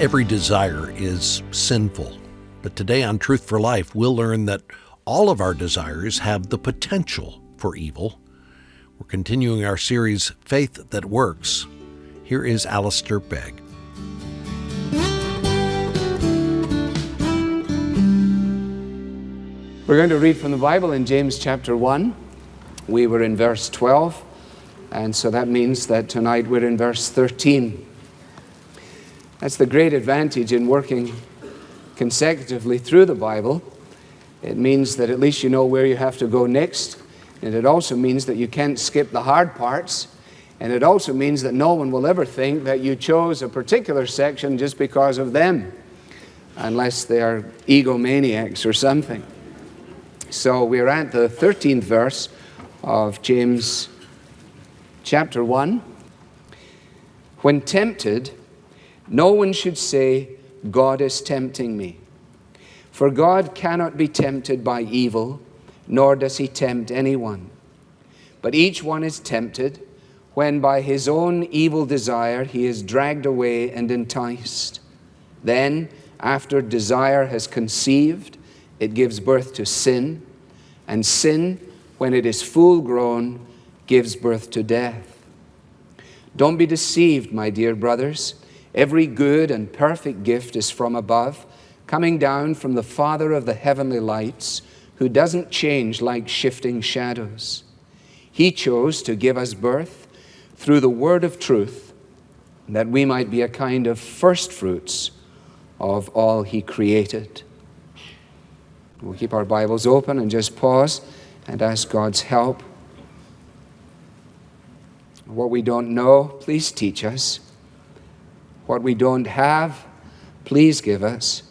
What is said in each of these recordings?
Every desire is sinful, but today on Truth for Life, we'll learn that all of our desires have the potential for evil. We're continuing our series, Faith That Works. Here is Alistair Begg. We're going to read from the Bible in James chapter 1. We were in verse 12, and so that means that tonight we're in verse 13. That's the great advantage in working consecutively through the Bible. It means that at least you know where you have to go next, and it also means that you can't skip the hard parts, and it also means that no one will ever think that you chose a particular section just because of them, unless they are egomaniacs or something. So we're at the 13th verse of James chapter 1. When tempted, no one should say, God is tempting me. For God cannot be tempted by evil, nor does he tempt anyone. But each one is tempted when by his own evil desire he is dragged away and enticed. Then, after desire has conceived, it gives birth to sin, and sin, when it is full grown, gives birth to death. Don't be deceived, my dear brothers. Every good and perfect gift is from above, coming down from the Father of the heavenly lights, who doesn't change like shifting shadows. He chose to give us birth through the word of truth, that we might be a kind of first fruits of all he created. We'll keep our Bibles open and just pause and ask God's help. What we don't know, please teach us. What we don't have, please give us.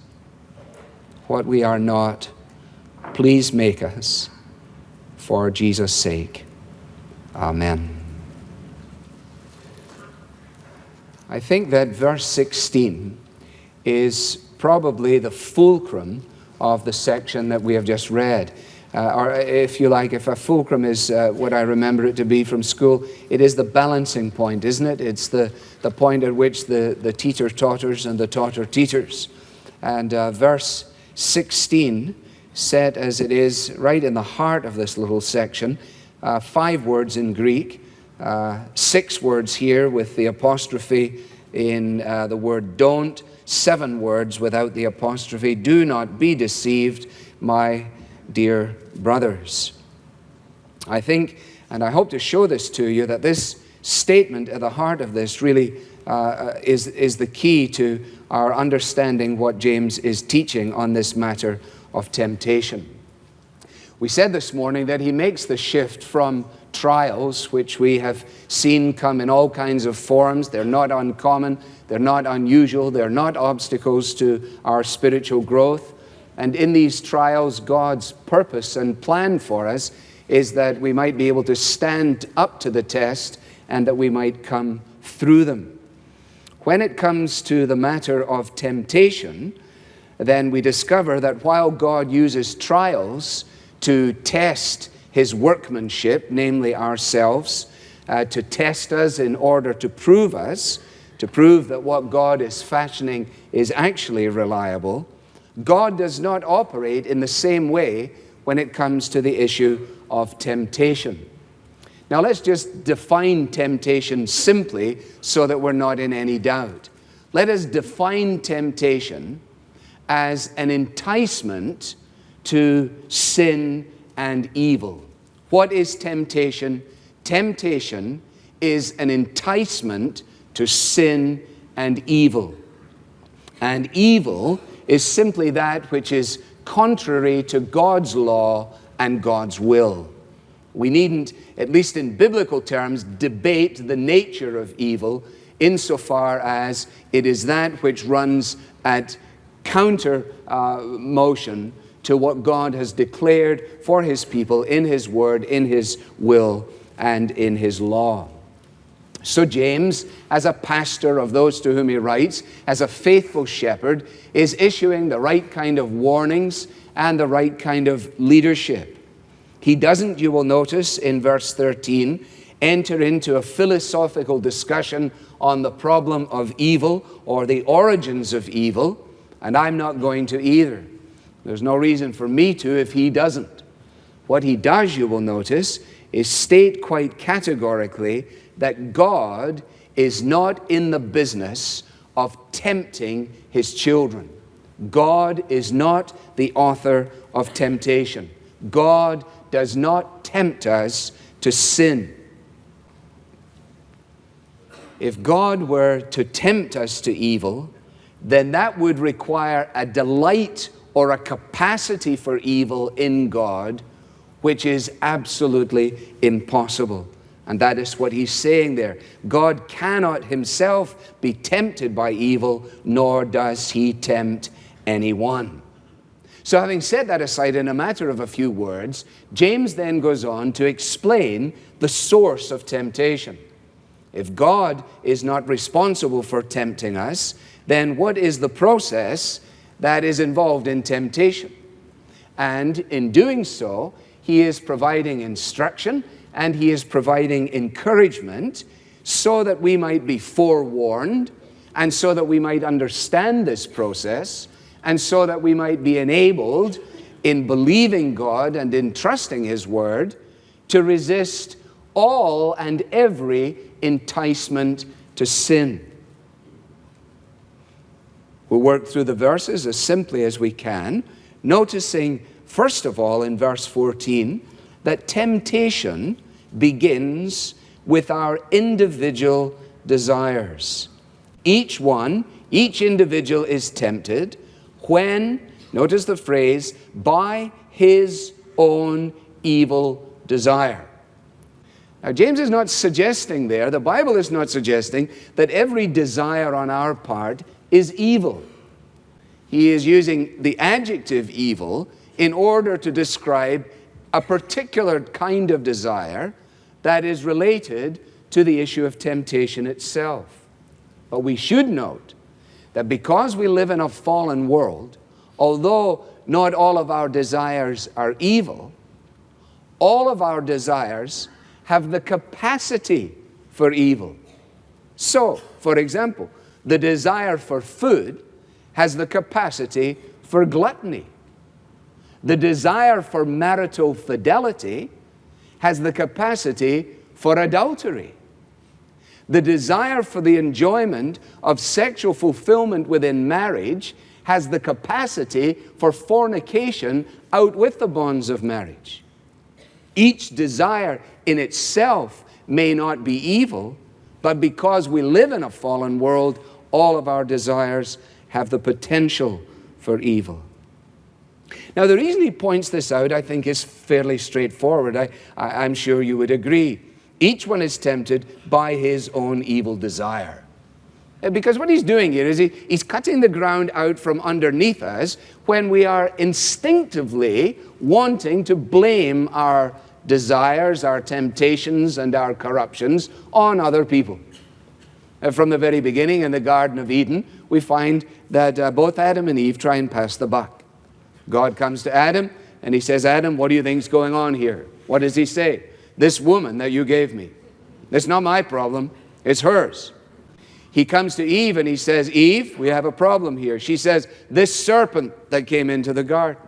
What we are not, please make us. For Jesus' sake. Amen. I think that verse 16 is probably the fulcrum of the section that we have just read. Or if you like, if a fulcrum is what I remember it to be from school, it is the balancing point, isn't it? It's the point at which the teeter totters and the totter teeters. And verse 16, set as it is right in the heart of this little section, 5 words in Greek, 6 words here with the apostrophe in the word don't, 7 words without the apostrophe. Do not be deceived, my dear brothers. I think, and I hope to show this to you, that this statement at the heart of this really is the key to our understanding what James is teaching on this matter of temptation. We said this morning that he makes the shift from trials, which we have seen come in all kinds of forms. They're not uncommon, they're not unusual, they're not obstacles to our spiritual growth. And in these trials, God's purpose and plan for us is that we might be able to stand up to the test and that we might come through them. When it comes to the matter of temptation, then we discover that while God uses trials to test his workmanship, namely ourselves, to test us in order to prove us, to prove that what God is fashioning is actually reliable, God does not operate in the same way when it comes to the issue of temptation. Now let's just define temptation simply so that we're not in any doubt. Let us define temptation as an enticement to sin and evil. What is temptation? Temptation is an enticement to sin and evil. And evil is simply that which is contrary to God's law and God's will. We needn't, at least in biblical terms, debate the nature of evil insofar as it is that which runs at counter motion to what God has declared for his people in his word, in his will, and in his law. So James, as a pastor of those to whom he writes, as a faithful shepherd, is issuing the right kind of warnings and the right kind of leadership. He doesn't, you will notice in verse 13, enter into a philosophical discussion on the problem of evil or the origins of evil, and I'm not going to either. There's no reason for me to if he doesn't. What he does, you will notice, is state quite categorically that God is not in the business of tempting his children. God is not the author of temptation. God does not tempt us to sin. If God were to tempt us to evil, then that would require a delight or a capacity for evil in God, which is absolutely impossible. And that is what he's saying there. God cannot himself be tempted by evil, nor does he tempt anyone. So having set that aside in a matter of a few words, James then goes on to explain the source of temptation. If God is not responsible for tempting us, then what is the process that is involved in temptation? And in doing so, he is providing instruction and he is providing encouragement so that we might be forewarned and so that we might understand this process and so that we might be enabled in believing God and in trusting his word to resist all and every enticement to sin. We'll work through the verses as simply as we can, noticing, first of all, in verse 14, that temptation begins with our individual desires. Each individual is tempted when, notice the phrase, by his own evil desire. Now, James is not suggesting there, the Bible is not suggesting that every desire on our part is evil. He is using the adjective evil in order to describe a particular kind of desire that is related to the issue of temptation itself. But we should note that because we live in a fallen world, although not all of our desires are evil, all of our desires have the capacity for evil. So, for example, the desire for food has the capacity for gluttony. The desire for marital fidelity has the capacity for adultery. The desire for the enjoyment of sexual fulfillment within marriage has the capacity for fornication out with the bonds of marriage. Each desire in itself may not be evil, but because we live in a fallen world, all of our desires have the potential for evil. Now, the reason he points this out, I think, is fairly straightforward. I'm sure you would agree. Each one is tempted by his own evil desire. Because what he's doing here is he's cutting the ground out from underneath us when we are instinctively wanting to blame our desires, our temptations, and our corruptions on other people. From the very beginning in the Garden of Eden, we find that both Adam and Eve try and pass the buck. God comes to Adam and he says, Adam, what do you think's going on here? What does he say? This woman that you gave me, it's not my problem, it's hers. He comes to Eve and he says, Eve, we have a problem here. She says, this serpent that came into the garden.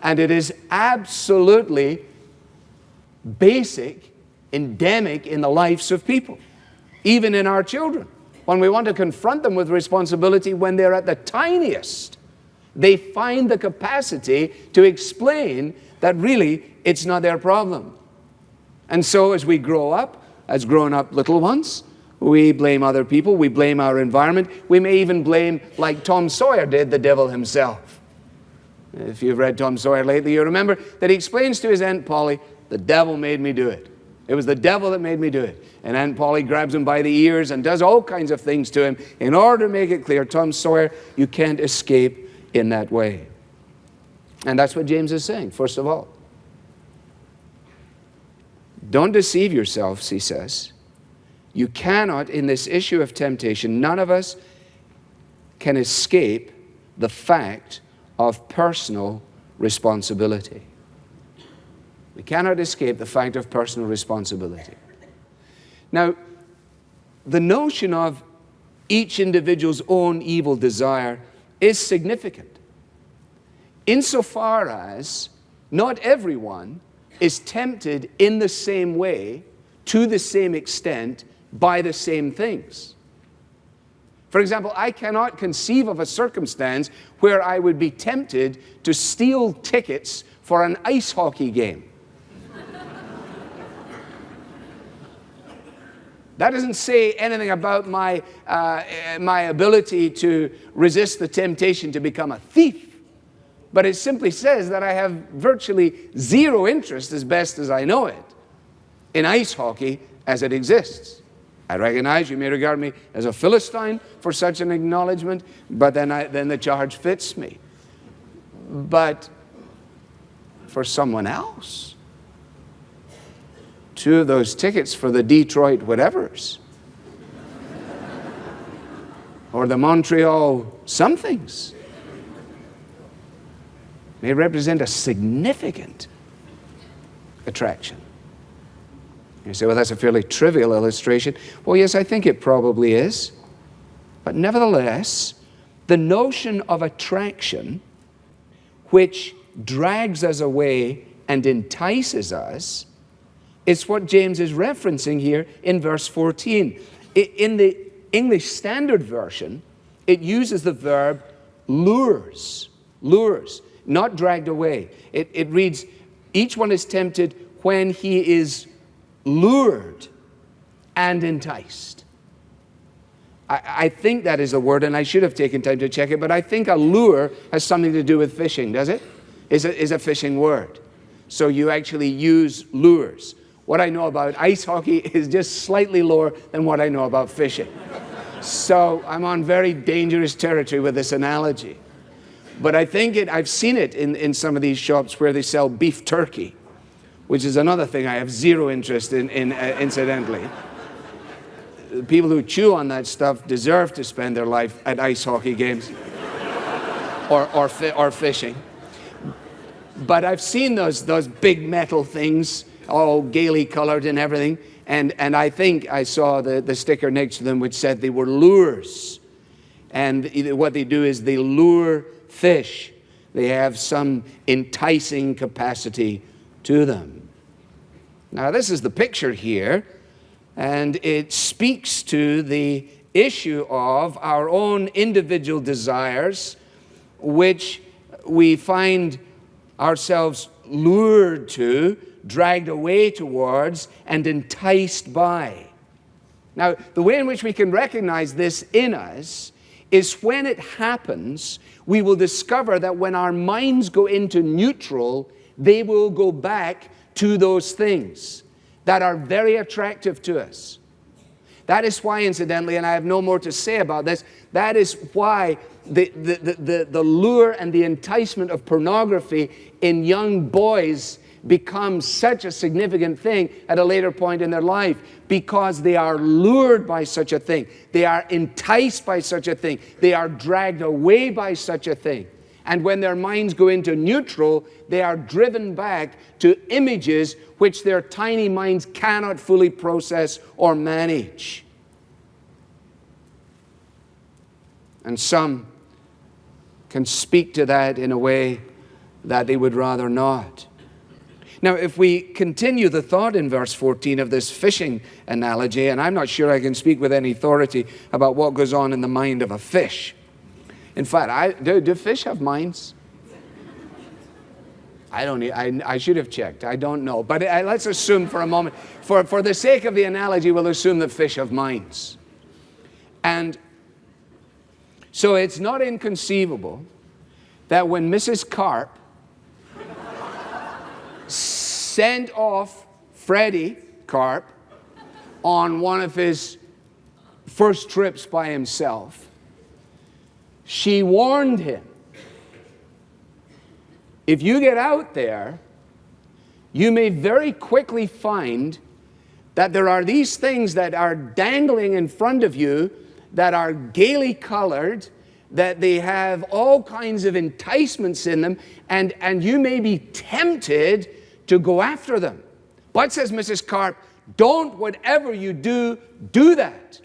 And it is absolutely basic, endemic in the lives of people, even in our children. When we want to confront them with responsibility when they're at the tiniest, they find the capacity to explain that really it's not their problem. And so as we grow up, as grown-up little ones, we blame other people, we blame our environment, we may even blame, like Tom Sawyer did, the devil himself. If you've read Tom Sawyer lately, you remember that he explains to his Aunt Polly, the devil made me do it. It was the devil that made me do it. And Aunt Polly grabs him by the ears and does all kinds of things to him in order to make it clear, Tom Sawyer, you can't escape in that way. And that's what James is saying, first of all. Don't deceive yourselves, he says. You cannot, in this issue of temptation, none of us can escape the fact of personal responsibility. We cannot escape the fact of personal responsibility. Now, the notion of each individual's own evil desire is significant, insofar as not everyone is tempted in the same way, to the same extent, by the same things. For example, I cannot conceive of a circumstance where I would be tempted to steal tickets for an ice hockey game. That doesn't say anything about my ability to resist the temptation to become a thief. But it simply says that I have virtually zero interest, as best as I know it, in ice hockey as it exists. I recognize you may regard me as a Philistine for such an acknowledgement, but then the charge fits me. But for someone else, 2 of those tickets for the Detroit whatevers, or the Montreal somethings, may represent a significant attraction. You say, well, that's a fairly trivial illustration. Well, yes, I think it probably is. But nevertheless, the notion of attraction, which drags us away and entices us, is what James is referencing here in verse 14. In the English Standard Version, it uses the verb lures, not dragged away. It reads, each one is tempted when he is lured and enticed. I think that is the word, and I should have taken time to check it, but I think a lure has something to do with fishing, does it? Is a fishing word. So you actually use lures. What I know about ice hockey is just slightly lower than what I know about fishing. So I'm on very dangerous territory with this analogy. But I think I've seen it in some of these shops where they sell beef turkey, which is another thing I have zero interest in incidentally. The people who chew on that stuff deserve to spend their life at ice hockey games or fishing. But I've seen those big metal things, all gaily colored and everything, and I think I saw the sticker next to them which said they were lures. And what they do is they lure fish. They have some enticing capacity to them. Now, this is the picture here, and it speaks to the issue of our own individual desires, which we find ourselves lured to, dragged away towards, and enticed by. Now, the way in which we can recognize this in us is when it happens, we will discover that when our minds go into neutral, they will go back to those things that are very attractive to us. That is why, incidentally, and I have no more to say about this, that is why the lure and the enticement of pornography in young boys becomes such a significant thing at a later point in their life, because they are lured by such a thing. They are enticed by such a thing. They are dragged away by such a thing. And when their minds go into neutral, they are driven back to images which their tiny minds cannot fully process or manage. And some can speak to that in a way that they would rather not. Now, if we continue the thought in verse 14 of this fishing analogy, and I'm not sure I can speak with any authority about what goes on in the mind of a fish. In fact, do fish have minds? I should have checked. I don't know. But let's assume for a moment, for the sake of the analogy, we'll assume that fish have minds. And so it's not inconceivable that when Mrs. Carp sent off Freddie Carp on one of his first trips by himself, she warned him, if you get out there, you may very quickly find that there are these things that are dangling in front of you that are gaily colored, that they have all kinds of enticements in them, and you may be tempted to go after them. But, says Mrs. Karp, don't, whatever you do, do that.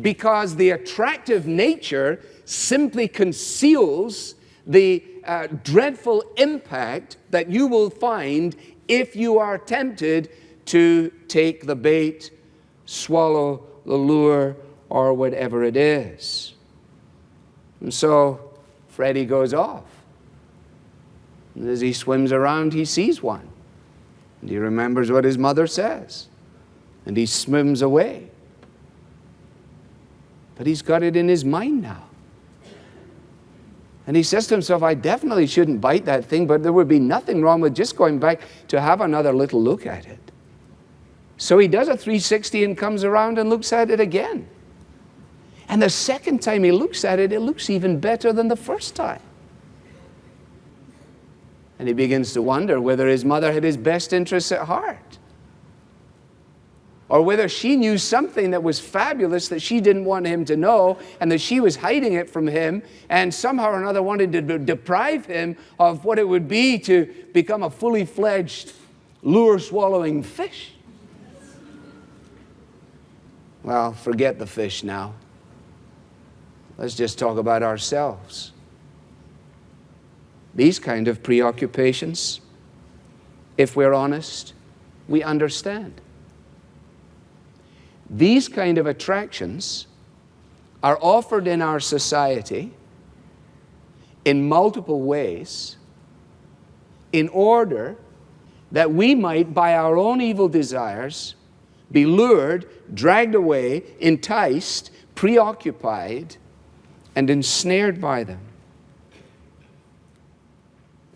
Because the attractive nature simply conceals the dreadful impact that you will find if you are tempted to take the bait, swallow the lure, or whatever it is. And so Freddie goes off. And as he swims around, he sees one. And he remembers what his mother says. And he swims away. But he's got it in his mind now. And he says to himself, I definitely shouldn't bite that thing, but there would be nothing wrong with just going back to have another little look at it. So he does a 360 and comes around and looks at it again. And the second time he looks at it, it looks even better than the first time. And he begins to wonder whether his mother had his best interests at heart, or whether she knew something that was fabulous that she didn't want him to know, and that she was hiding it from him, and somehow or another wanted to deprive him of what it would be to become a fully fledged lure-swallowing fish. Well, forget the fish now. Let's just talk about ourselves. These kind of preoccupations, if we're honest, we understand. These kind of attractions are offered in our society in multiple ways in order that we might, by our own evil desires, be lured, dragged away, enticed, preoccupied, and ensnared by them.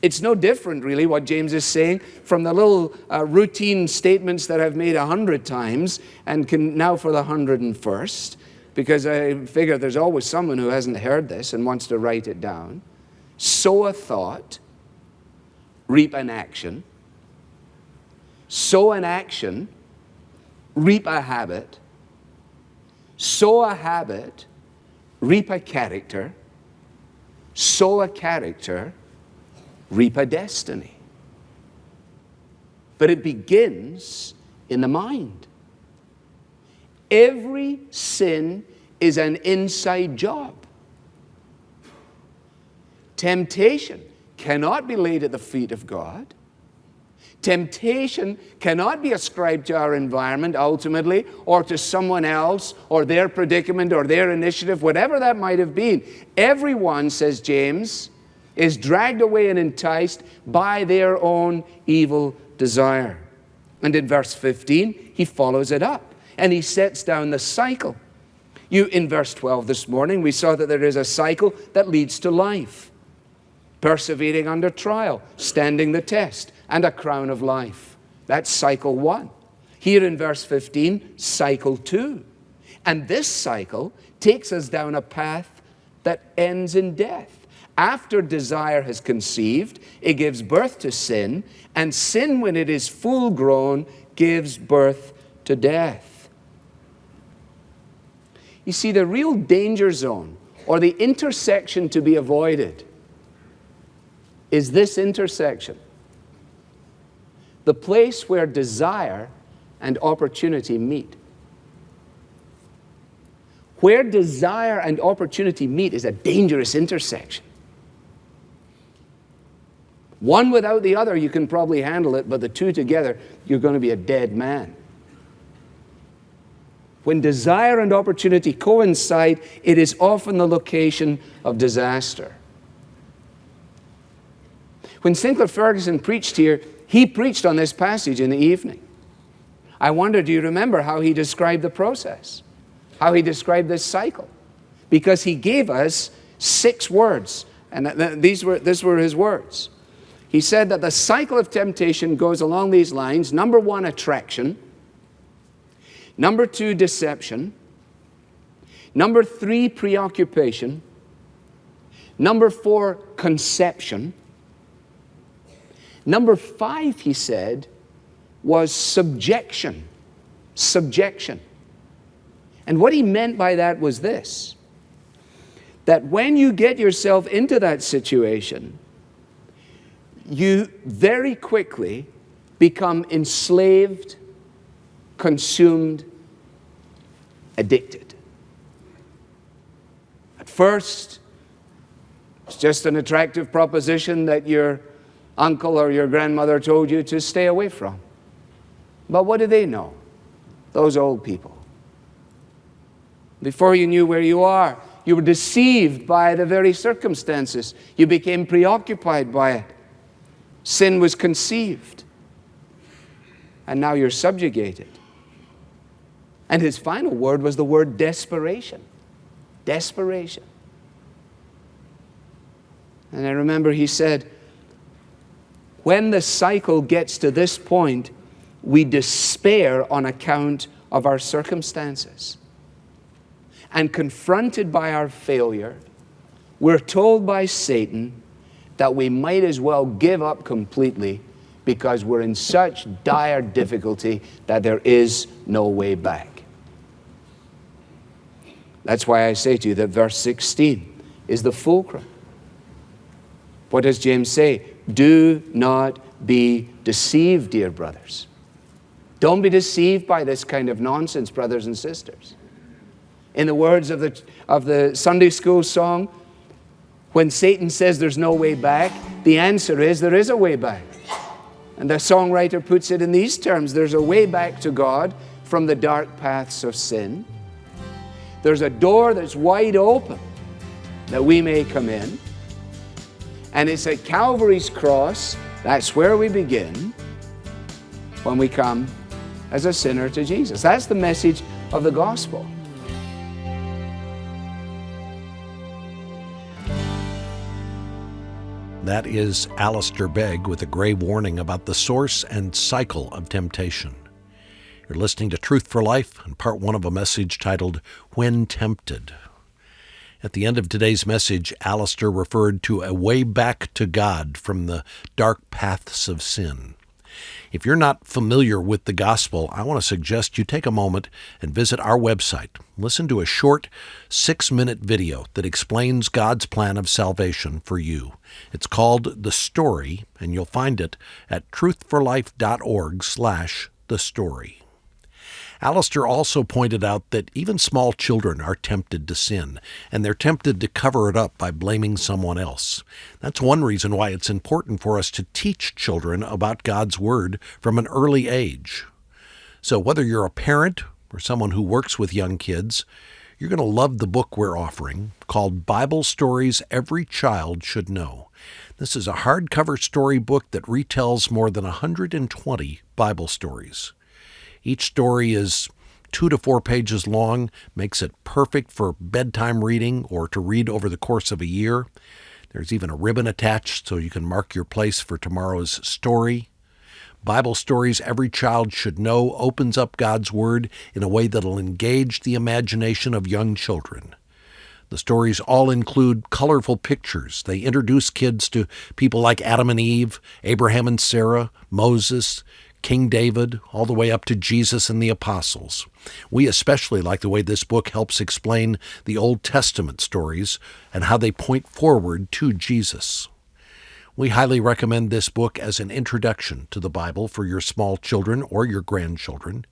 It's no different, really, what James is saying from the little routine statements that I've made 100 times and can now for the 101st, because I figure there's always someone who hasn't heard this and wants to write it down. Sow a thought, reap an action. Sow an action, reap a habit. Sow a habit, reap a character. Sow a character, reap a destiny. But it begins in the mind. Every sin is an inside job. Temptation cannot be laid at the feet of God. Temptation cannot be ascribed to our environment ultimately, or to someone else, or their predicament, or their initiative, whatever that might have been. Everyone, says James, is dragged away and enticed by their own evil desire. And in verse 15, he follows it up, and he sets down the cycle. In verse 12 this morning, we saw that there is a cycle that leads to life. Persevering under trial, standing the test, and a crown of life. That's cycle 1. Here in verse 15, cycle 2. And this cycle takes us down a path that ends in death. After desire has conceived, it gives birth to sin, and sin, when it is full grown, gives birth to death. You see, the real danger zone, or the intersection to be avoided, is this intersection. The place where desire and opportunity meet. Where desire and opportunity meet is a dangerous intersection. One without the other, you can probably handle it, but the two together, you're going to be a dead man. When desire and opportunity coincide, it is often the location of disaster. When Sinclair Ferguson preached here, he preached on this passage in the evening. I wonder, do you remember how he described the process? How he described this cycle? Because he gave us 6 words, and these were his words. He said that the cycle of temptation goes along these lines. Number 1, attraction. Number 2, deception. Number 3, preoccupation. Number 4, conception. Number 5, he said, was subjection. Subjection. And what he meant by that was this: that when you get yourself into that situation, you very quickly become enslaved, consumed, addicted. At first, it's just an attractive proposition that your uncle or your grandmother told you to stay away from. But what do they know? Those old people. Before you knew where you are, you were deceived by the very circumstances. You became preoccupied by it. Sin was conceived. And now you're subjugated. And his final word was the word desperation. Desperation. And I remember he said, when the cycle gets to this point, we despair on account of our circumstances. And confronted by our failure, we're told by Satan that we might as well give up completely because we're in such dire difficulty that there is no way back. That's why I say to you that verse 16 is the fulcrum. What does James say? Do not be deceived, dear brothers. Don't be deceived by this kind of nonsense, brothers and sisters. In the words of the Sunday school song, when Satan says there's no way back, the answer is there is a way back. And the songwriter puts it in these terms: there's a way back to God from the dark paths of sin. There's a door that's wide open that we may come in. And it's at Calvary's cross, that's where we begin when we come as a sinner to Jesus. That's the message of the gospel. That is Alistair Begg with a grave warning about the source and cycle of temptation. You're listening to Truth for Life and part one of a message titled, When Tempted. At the end of today's message, Alistair referred to a way back to God from the dark paths of sin. If you're not familiar with the gospel, I want to suggest you take a moment and visit our website. Listen to a short 6-minute video that explains God's plan of salvation for you. It's called The Story, and you'll find it at truthforlife.org/thestory. Alistair also pointed out that even small children are tempted to sin, and they're tempted to cover it up by blaming someone else. That's one reason why it's important for us to teach children about God's Word from an early age. So whether you're a parent or someone who works with young kids, you're going to love the book we're offering called Bible Stories Every Child Should Know. This is a hardcover storybook that retells more than 120 Bible stories. Each story is 2 to 4 pages long, makes it perfect for bedtime reading or to read over the course of a year. There's even a ribbon attached so you can mark your place for tomorrow's story. Bible Stories Every Child Should Know opens up God's Word in a way that'll engage the imagination of young children. The stories all include colorful pictures. They introduce kids to people like Adam and Eve, Abraham and Sarah, Moses, King David, all the way up to Jesus and the apostles. We especially like the way this book helps explain the Old Testament stories and how they point forward to Jesus. We highly recommend this book as an introduction to the Bible for your small children or your grandchildren.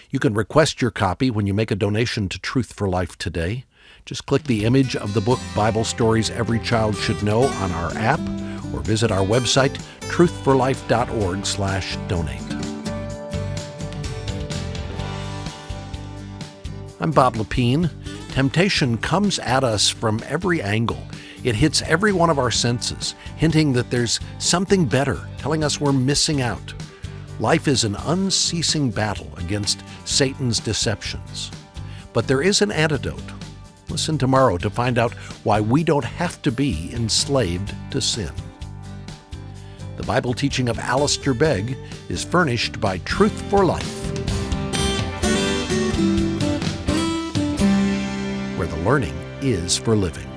You can request your copy when you make a donation to Truth for Life today. Just click the image of the book Bible Stories Every Child Should Know on our app or visit our website, truthforlife.org/donate. I'm Bob Lepine. Temptation comes at us from every angle. It hits every one of our senses, hinting that there's something better, telling us we're missing out. Life is an unceasing battle against Satan's deceptions. But there is an antidote. Listen tomorrow to find out why we don't have to be enslaved to sin. The Bible teaching of Alistair Begg is furnished by Truth for Life, where the learning is for living.